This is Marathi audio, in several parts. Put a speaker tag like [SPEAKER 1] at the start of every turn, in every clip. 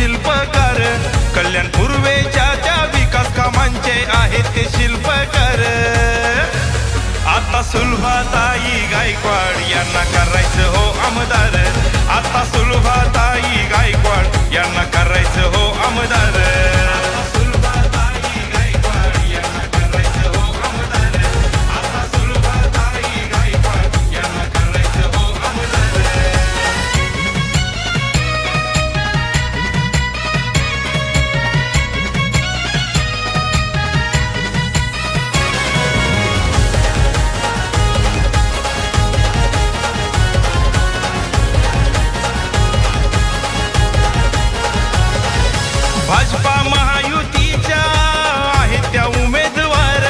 [SPEAKER 1] शिल्पकार, कल्याण पूर्वेच्या त्या विकास कामांचे आहेत ते शिल्पकार। आता सुलभाताई गायकवाड यांना करायचं हो आमदार, आता सुलभाताई गायकवाड यांना करायचं हो आमदार। भाजपा महायुतीच्या आहेत त्या उमेदवार,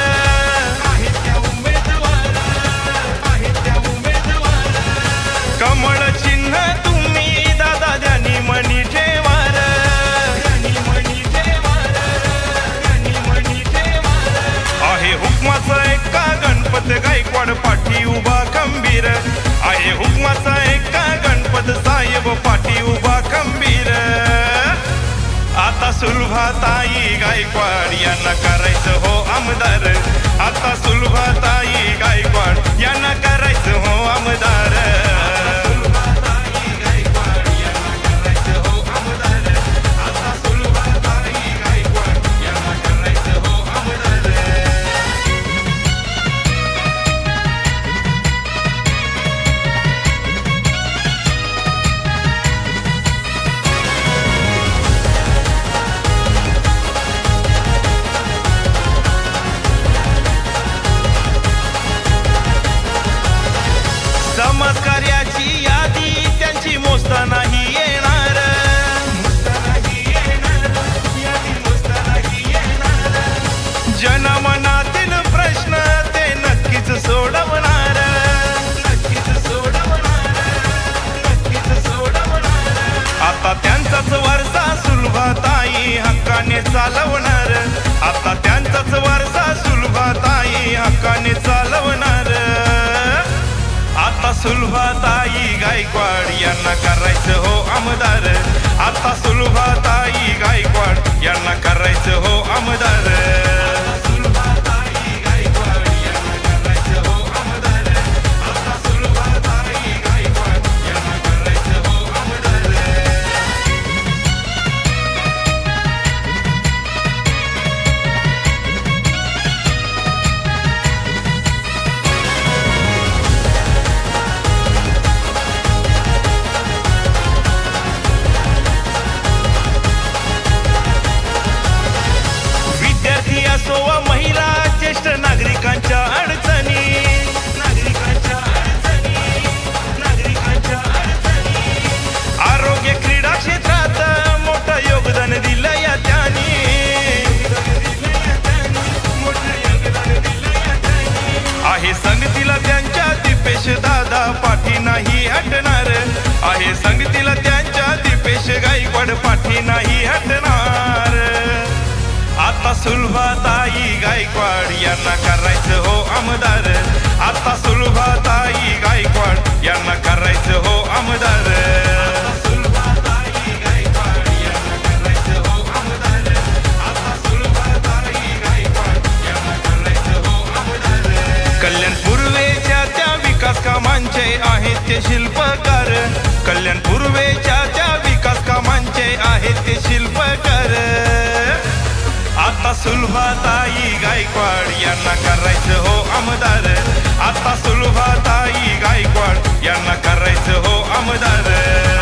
[SPEAKER 1] कमळ चिन्ह तुम्ही दादा द्यानी मनी ठेवार। आहे हुकमाचा एका गणपत गायकवाड पाठी उभा खंबीर, आहे हुकमाचा एका गणपत साहेब पाठी उभा खंबीर। आता सुलभाताई गायकवाड यांना करायचं हो आमदार, आता सुलभाताई गायकवाड यांना करायचं हो आमदार। समाजकार्याची यादी त्यांची मोजता नाही येणार, जनमनातील प्रश्न ते नक्कीच सोडवणार। आता त्यांचाच वारसा सुलभाताई हक्काने चालवणार, आता त्यांचाच वारसा सुलभाताई हक्काने चालवणार। आता सुलभाताई गायकवाड यांना करायचं हो आमदार, आता सुलभाताई गायकवाड यांना करायचं हो आमदार। असो वा महिला ज्येष्ठ नागरिकांच्या अडचणी, आरोग्य क्रीडा क्षेत्रात मोठं योगदान दिलं या त्यांनी, आहे संगतीला त्यांच्या दीपेश दादा पाठी नाही हटणार, आहे संगतीला त्यांच्या दीपेश गायकवाड पाठी नाही हटणार। आता सुलभाताई गायकवाड यांना करायचं हो आमदार, आता सुलभाताई गायकवाड यांना करायचं हो आमदार। कल्याण पूर्वेच्या त्या विकास कामांचे आहेत ते शिल्पकार, कल्याण पूर्वेच्या त्या विकास कामांचे आहेत ते शिल्पकार। आता सुलभाताई गायकवाड यांना करायचं हो आमदार, आता सुलभाताई गायकवाड यांना करायचं हो आमदार।